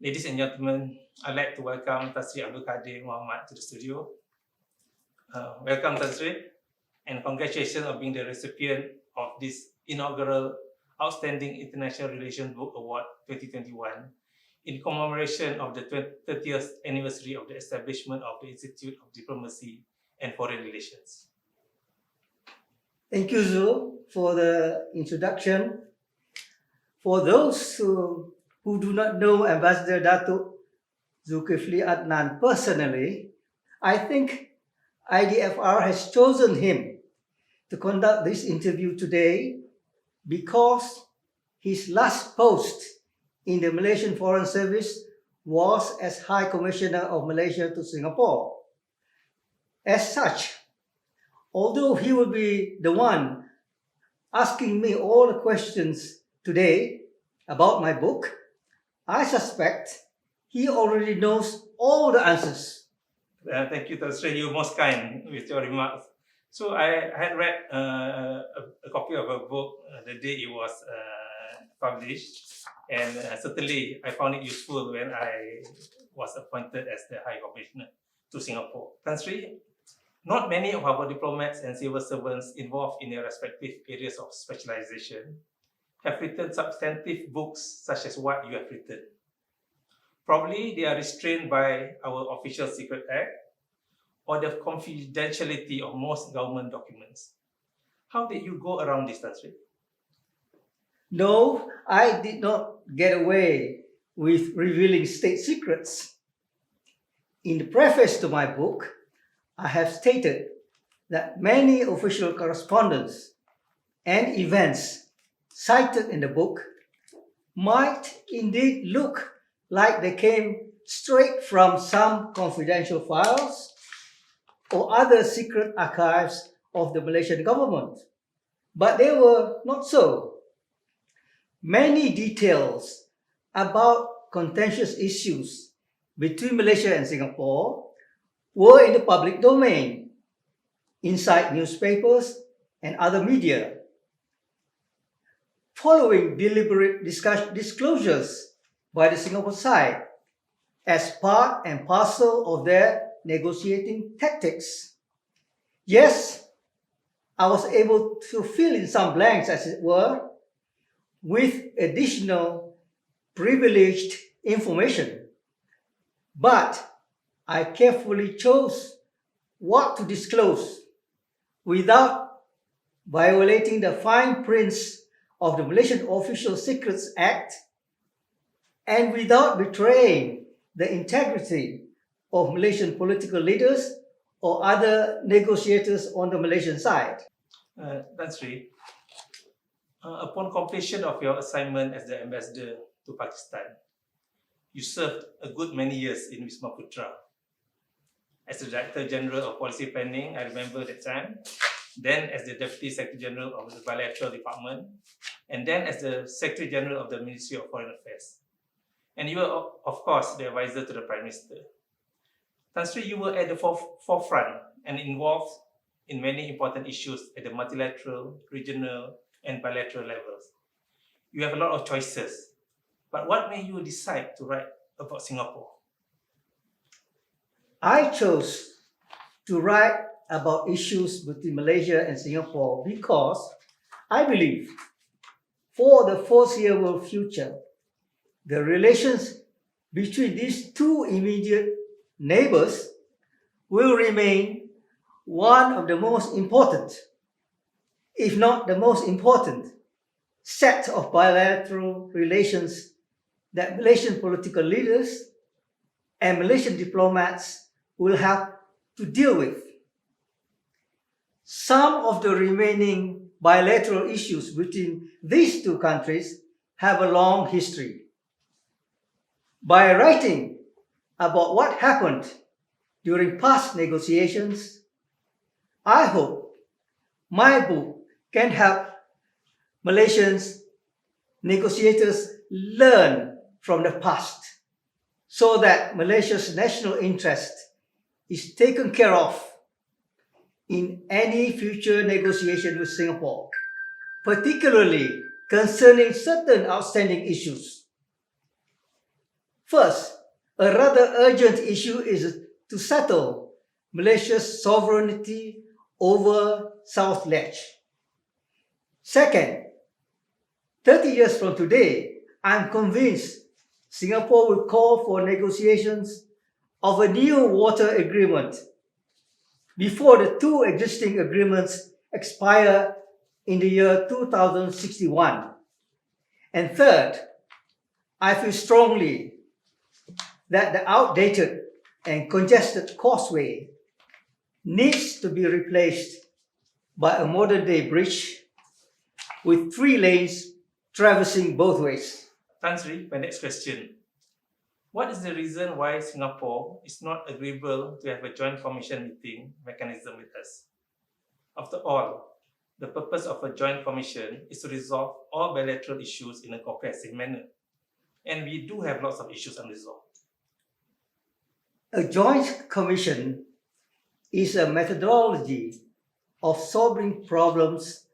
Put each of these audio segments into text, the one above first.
Ladies and gentlemen, I'd like to welcome Dato Abdul Kadir Mohamad to the studio. Welcome, Dato, and congratulations on being the recipient of this inaugural Outstanding International Relations Book Award 2021 in commemoration of the 30th anniversary of the establishment of the Institute of Diplomacy and Foreign Relations. Thank you, Zul, for the introduction. For those who do not know Ambassador Dato Zulkifli Adnan personally, I think IDFR has chosen him to conduct this interview today because his last post in the Malaysian Foreign Service was as High Commissioner of Malaysia to Singapore. As such, although he will be the one asking me all the questions today about my book, I suspect he already knows all the answers. Thank you, Dato. You're most kind with your remarks. So I had read a copy of a book the day it was published, and certainly I found it useful when I was appointed as the High Commissioner to Singapore. Country, not many of our diplomats and civil servants involved in their respective areas of specialization have written substantive books such as what you have written. Probably they are restrained by our Official Secret Act or the confidentiality of most government documents. How did you go around this, Dato? No, I did not get away with revealing state secrets. In the preface to my book, I have stated that many official correspondence and events cited in the book might indeed look like they came straight from some confidential files or other secret archives of the Malaysian government, but they were not so. Many details about contentious issues between Malaysia and Singapore were in the public domain, inside newspapers and other media. Following deliberate disclosures by the Singapore side as part and parcel of their negotiating tactics. Yes, I was able to fill in some blanks, as it were, with additional privileged information, but I carefully chose what to disclose without violating the fine prints of the Malaysian Official Secrets Act and without betraying the integrity of Malaysian political leaders or other negotiators on the Malaysian side. That's right. Upon completion of your assignment as the ambassador to Pakistan, you served a good many years in Wisma Putra. As the Director General of Policy Planning, I remember that time, then as the Deputy Secretary General of the Bilateral Department, and then as the Secretary General of the Ministry of Foreign Affairs. And you were, of course, the advisor to the Prime Minister. Tan Sri, you were at the forefront and involved in many important issues at the multilateral, regional, and bilateral levels. You have a lot of choices, but what made you decide to write about Singapore? I chose to write about issues between Malaysia and Singapore because I believe for the foreseeable future, the relations between these two immediate neighbors will remain one of the most important, if not the most important, set of bilateral relations that Malaysian political leaders and Malaysian diplomats will have to deal with. Some of the remaining bilateral issues between these two countries have a long history. By writing about what happened during past negotiations, I hope my book can help Malaysians negotiators learn from the past so that Malaysia's national interest is taken care of in any future negotiation with Singapore, particularly concerning certain outstanding issues. First, a rather urgent issue is to settle Malaysia's sovereignty over South Ledge. Second, 30 years from today, I'm convinced Singapore will call for negotiations of a new water agreement before the two existing agreements expire in the year 2061. And third, I feel strongly that the outdated and congested causeway needs to be replaced by a modern-day bridge with 3 lanes traversing both ways. Tan Sri, my next question. What is the reason why Singapore is not agreeable to have a joint commission meeting mechanism with us? After all, the purpose of a joint commission is to resolve all bilateral issues in a comprehensive manner. And we do have lots of issues unresolved. A joint commission is a methodology of solving problems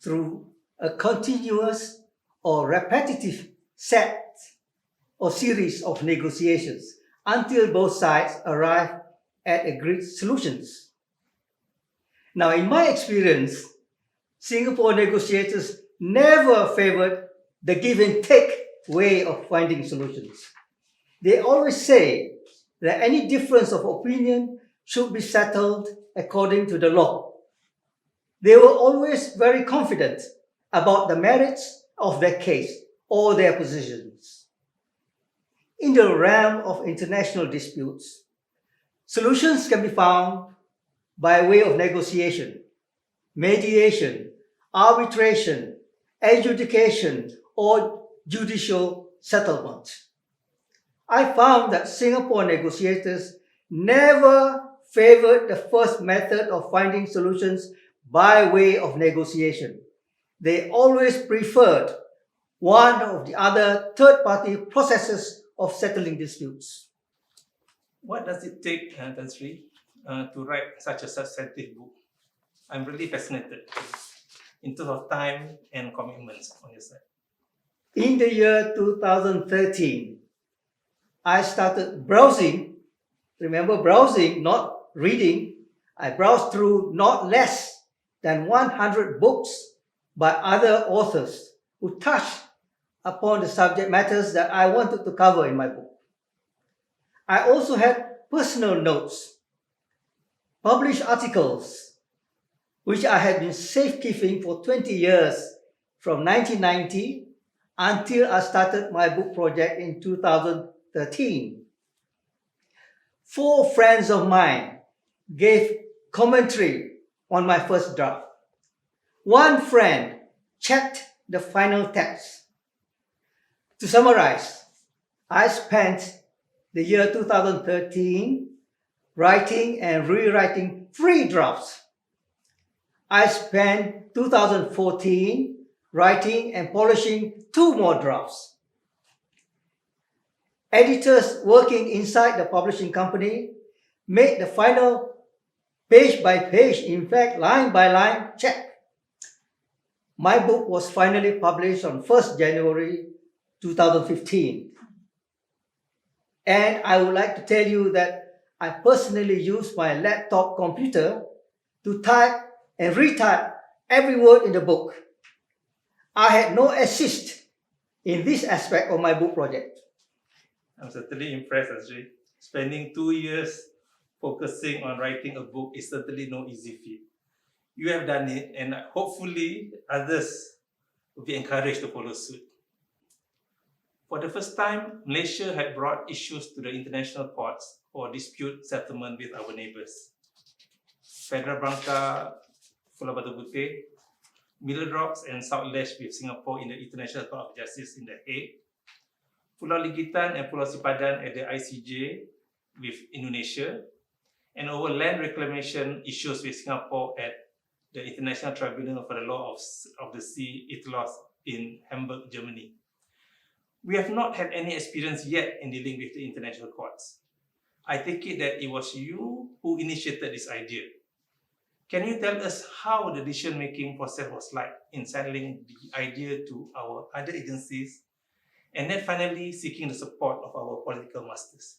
through a continuous or repetitive set or series of negotiations until both sides arrive at agreed solutions. Now, in my experience, Singapore negotiators never favored the give and take way of finding solutions. They always say that any difference of opinion should be settled according to the law. They were always very confident about the merits of their case or their positions. In the realm of international disputes, solutions can be found by way of negotiation, mediation, arbitration, adjudication, or judicial settlement. I found that Singapore negotiators never favored the first method of finding solutions by way of negotiation. They always preferred one of the other third-party processes of settling disputes. What does it take, Tan Sri, to write such a substantive book? I'm really fascinated in terms of time and commitments on your side. In the year 2013, I started browsing. Remember, browsing, not reading. I browsed through not less than 100 books by other authors who touched upon the subject matters that I wanted to cover in my book. I also had personal notes, published articles, which I had been safekeeping for 20 years from 1990 until I started my book project in 2013. 4 friends of mine gave commentary on my first draft. One friend checked the final text. To summarize, I spent the year 2013 writing and rewriting 3 drafts. I spent 2014 writing and polishing 2 more drafts. Editors working inside the publishing company made the final page by page, in fact line by line check. My book was finally published on 1st January 2015. And I would like to tell you that I personally used my laptop computer to type and retype every word in the book. I had no assist in this aspect of my book project. I'm certainly impressed, Azri. Spending 2 years focusing on writing a book is certainly no easy feat. You have done it, and hopefully others will be encouraged to follow suit. For the first time, Malaysia had brought issues to the international courts for dispute settlement with our neighbours. Federal Branca, Pulau Batu Putih, Middle Rocks and South Ledge with Singapore in the International Court of Justice in The Hague, Pulau Ligitan and Pulau Sipadan at the ICJ with Indonesia, and over land reclamation issues with Singapore at the International Tribunal for the Law of the Sea, ITLOS, in Hamburg, Germany. We have not had any experience yet in dealing with the international courts. I take it that it was you who initiated this idea. Can you tell us how the decision-making process was like in settling the idea to our other agencies and then finally seeking the support of our political masters?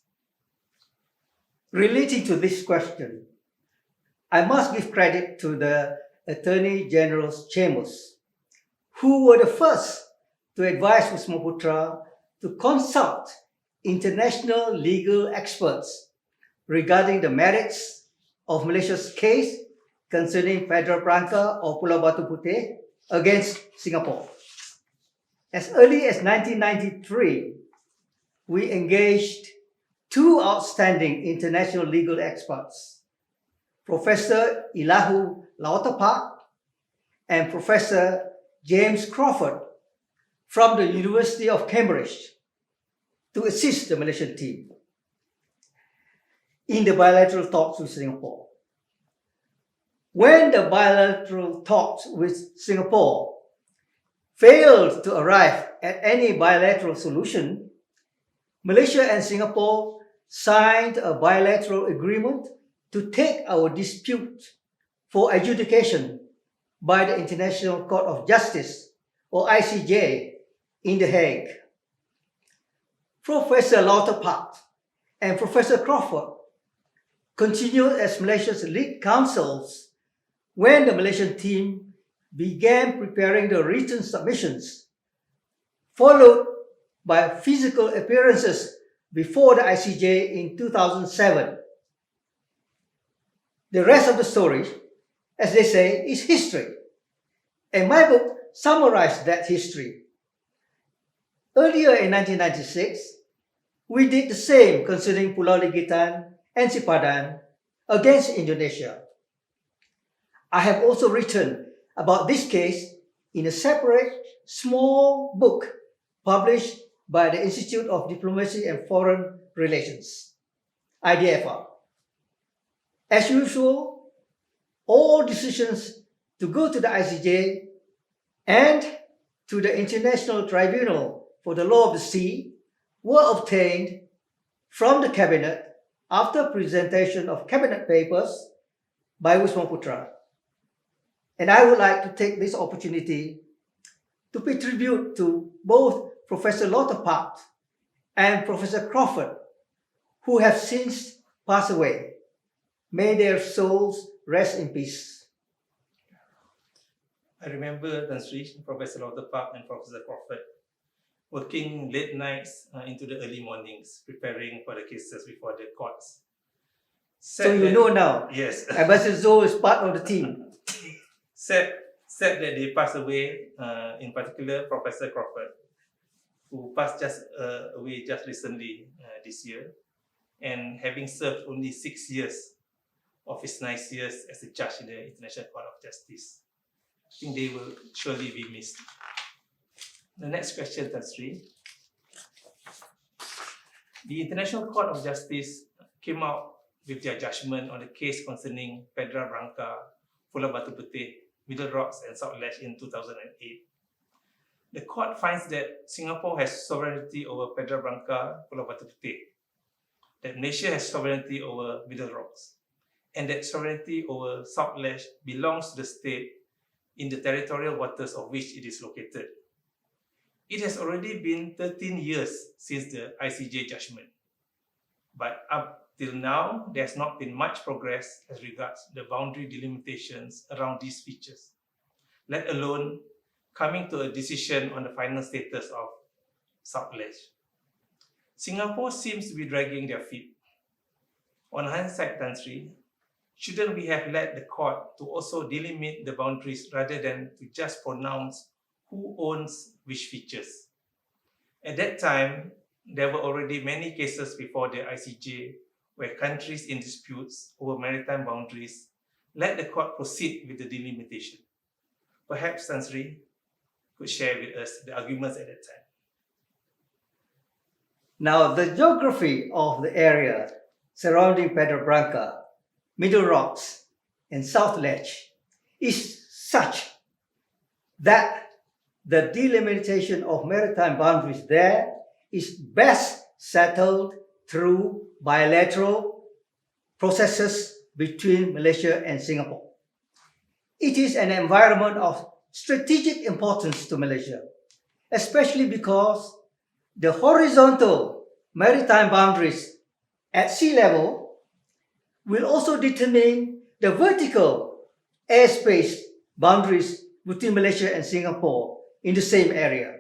Relating to this question, I must give credit to the Attorney General's chambers, who were the first to advise Wisma Putra to consult international legal experts regarding the merits of Malaysia's case concerning Pedra Branca or Pulau Batu Putih against Singapore. As early as 1993, we engaged two outstanding international legal experts, Professor Ilahu Lautapak and Professor James Crawford from the University of Cambridge, to assist the Malaysian team in the bilateral talks with Singapore. When the bilateral talks with Singapore failed to arrive at any bilateral solution, Malaysia and Singapore signed a bilateral agreement to take our dispute for adjudication by the International Court of Justice, or ICJ, in The Hague. Professor Lauterpacht and Professor Crawford continued as Malaysia's lead counsels when the Malaysian team began preparing the written submissions, followed by physical appearances before the ICJ in 2007. The rest of the story, as they say, is history, and my book summarized that history. Earlier in 1996, we did the same concerning Pulau Ligitan and Sipadan against Indonesia. I have also written about this case in a separate small book published by the Institute of Diplomacy and Foreign Relations, IDFR. As usual, all decisions to go to the ICJ and to the International Tribunal for the Law of the Sea were obtained from the Cabinet after presentation of Cabinet papers by Wisma Putra. And I would like to take this opportunity to pay tribute to both Professor Lauterpacht and Professor Crawford, who have since passed away. May their souls rest in peace. I remember Tan Sri, Professor Lauterpacht and Professor Crawford working late nights into the early mornings, preparing for the cases before the courts. So you know now, yes. Ambassador Zhou is part of the team. Sad that they passed away, in particular Professor Crawford, who passed away just recently this year, and having served only 6 years of his 9 years as a judge in the International Court of Justice. I think they will surely be missed. The next question, Tan Sri. The International Court of Justice came out with their judgment on the case concerning Pedra Branca, Pulau Batu Putih, Middle Rocks and South Ledge in 2008. The court finds that Singapore has sovereignty over Pedra Branca, Pulau Batu Putih, that Malaysia has sovereignty over Middle Rocks, and that sovereignty over South Ledge belongs to the state in the territorial waters of which it is located. It has already been 13 years since the ICJ judgment, but up till now, there has not been much progress as regards the boundary delimitations around these features, let alone coming to a decision on the final status of South Ledge. Singapore seems to be dragging their feet. On hindsight, Tan Sri, shouldn't we have let the court to also delimit the boundaries rather than to just pronounce who owns which features? At that time, there were already many cases before the ICJ where countries in disputes over maritime boundaries let the court proceed with the delimitation. Perhaps Tan Sri could share with us the arguments at that time. Now, the geography of the area surrounding Pedra Branca, Middle Rocks, and South Ledge is such that the delimitation of maritime boundaries there is best settled through bilateral processes between Malaysia and Singapore. It is an environment of strategic importance to Malaysia, especially because the horizontal maritime boundaries at sea level will also determine the vertical airspace boundaries between Malaysia and Singapore in the same area.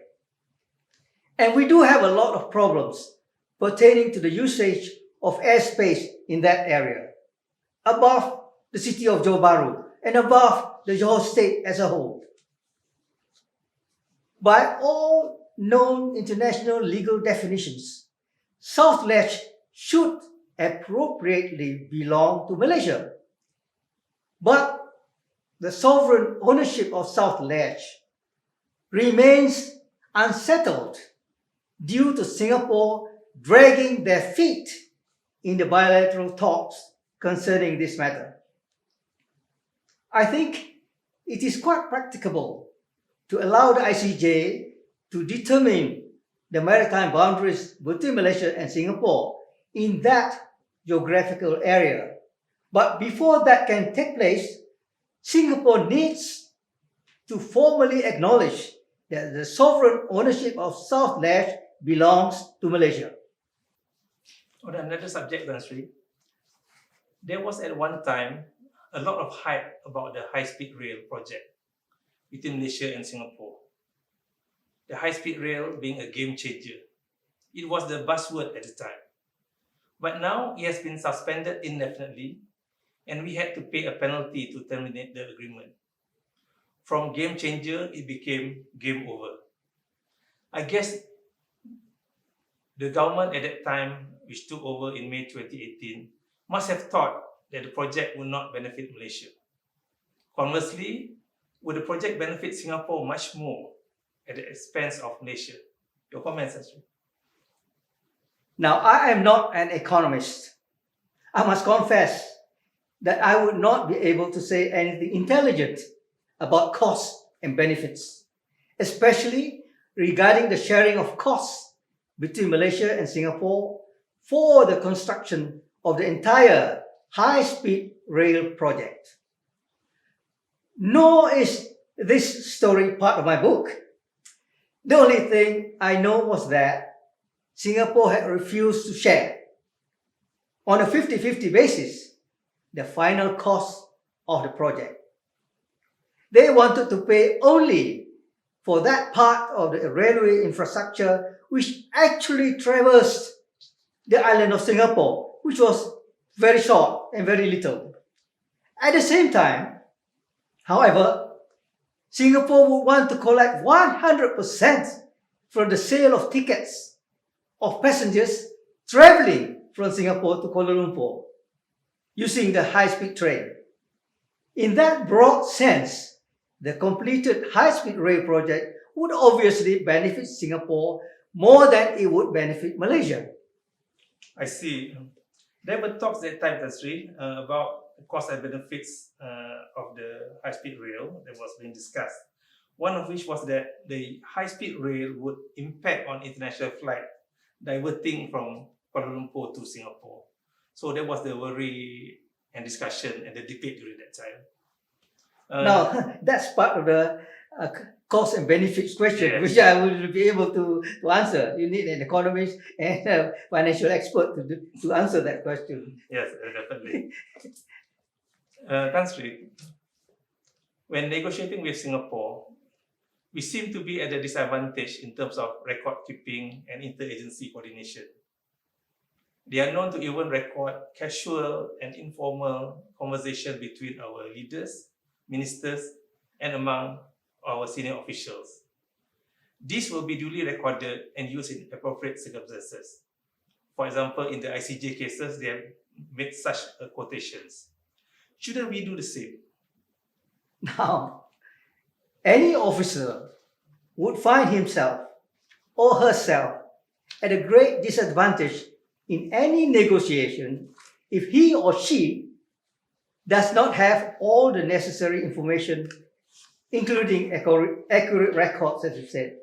And we do have a lot of problems pertaining to the usage of airspace in that area, above the city of Johor Bahru and above the Johor state as a whole. By all known international legal definitions, South Ledge should appropriately belong to Malaysia. But the sovereign ownership of South Ledge remains unsettled due to Singapore dragging their feet in the bilateral talks concerning this matter. I think it is quite practicable to allow the ICJ to determine the maritime boundaries between Malaysia and Singapore in that geographical area. But before that can take place, Singapore needs to formally acknowledge that the sovereign ownership of South Ledge belongs to Malaysia. On another subject, Tan Sri, there was at one time a lot of hype about the high-speed rail project between Malaysia and Singapore. The high-speed rail being a game changer. It was the buzzword at the time. But now it has been suspended indefinitely, and we had to pay a penalty to terminate the agreement. From game changer, it became game over. I guess the government at that time, which took over in May 2018, must have thought that the project would not benefit Malaysia. Conversely, would the project benefit Singapore much more at the expense of Malaysia? Your comments, Asri? Now, I am not an economist. I must confess that I would not be able to say anything intelligent about costs and benefits, especially regarding the sharing of costs between Malaysia and Singapore for the construction of the entire high-speed rail project. Nor is this story part of my book. The only thing I know was that Singapore had refused to share, on a 50-50 basis, the final cost of the project. They wanted to pay only for that part of the railway infrastructure which actually traversed the island of Singapore, which was very short and very little. At the same time, however, Singapore would want to collect 100% from the sale of tickets of passengers traveling from Singapore to Kuala Lumpur using the high-speed train. In that broad sense, the completed high-speed rail project would obviously benefit Singapore more than it would benefit Malaysia. I see. There were talks that time, Tan Sri, about the cost and benefits of the high-speed rail that was being discussed. One of which was that the high-speed rail would impact on international flight, diverting from Kuala Lumpur to Singapore. So that was the worry and discussion and the debate during that time. Now, that's part of the cost and benefits question, Yes. which I will be able to answer. You need an economist and a financial expert to answer that question. Yes, definitely. Tan Sri, when negotiating with Singapore, we seem to be at a disadvantage in terms of record keeping and interagency coordination. They are known to even record casual and informal conversation between our leaders, ministers, and among our senior officials. This will be duly recorded and used in appropriate circumstances. For example, in the ICJ cases, they have made such quotations. Shouldn't we do the same? Now, any officer would find himself or herself at a great disadvantage in any negotiation if he or she does not have all the necessary information, including accurate records, as you said.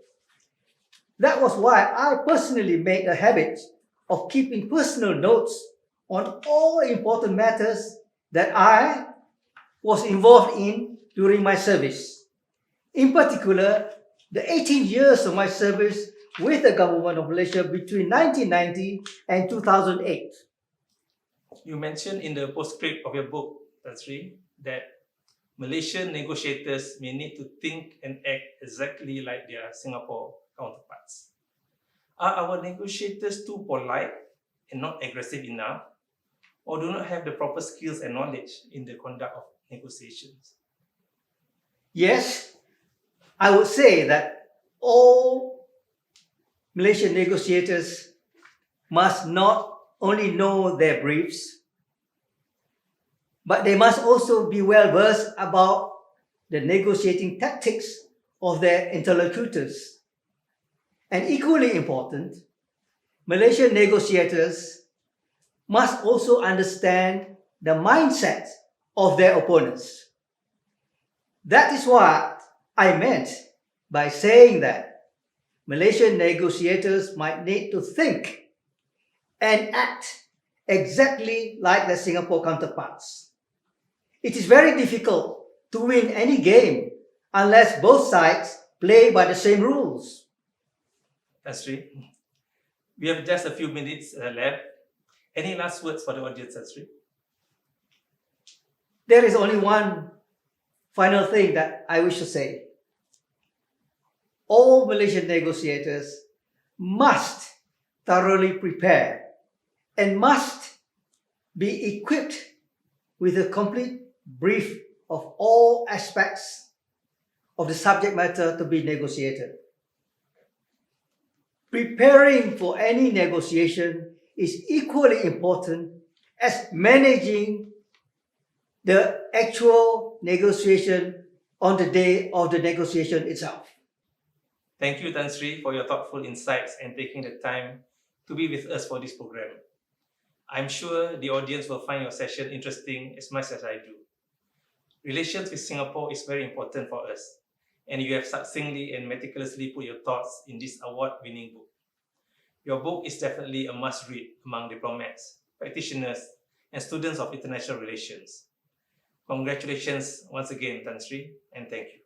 That was why I personally made a habit of keeping personal notes on all important matters that I was involved in during my service. In particular, the 18 years of my service with the government of Malaysia between 1990 and 2008. You mentioned in the postscript of your book, Tan Sri, that Malaysian negotiators may need to think and act exactly like their Singapore counterparts. Are our negotiators too polite and not aggressive enough, or do not have the proper skills and knowledge in the conduct of negotiations? Yes, I would say that all Malaysian negotiators must not only know their briefs, but they must also be well versed about the negotiating tactics of their interlocutors. And equally important, Malaysian negotiators must also understand the mindset of their opponents. That is what I meant by saying that Malaysian negotiators might need to think and act exactly like their Singapore counterparts. It is very difficult to win any game unless both sides play by the same rules. That's right. We have just a few minutes left. Any last words for the audience, Tan Sri? There is only one final thing that I wish to say. All Malaysian negotiators must thoroughly prepare and must be equipped with a complete brief of all aspects of the subject matter to be negotiated. Preparing for any negotiation is equally important as managing the actual negotiation on the day of the negotiation itself. Thank you, Tan Sri, for your thoughtful insights and taking the time to be with us for this program. I'm sure the audience will find your session interesting as much as I do. Relations with Singapore is very important for us, and you have succinctly and meticulously put your thoughts in this award-winning book. Your book is definitely a must-read among diplomats, practitioners, and students of international relations. Congratulations once again, Tan Sri, and thank you.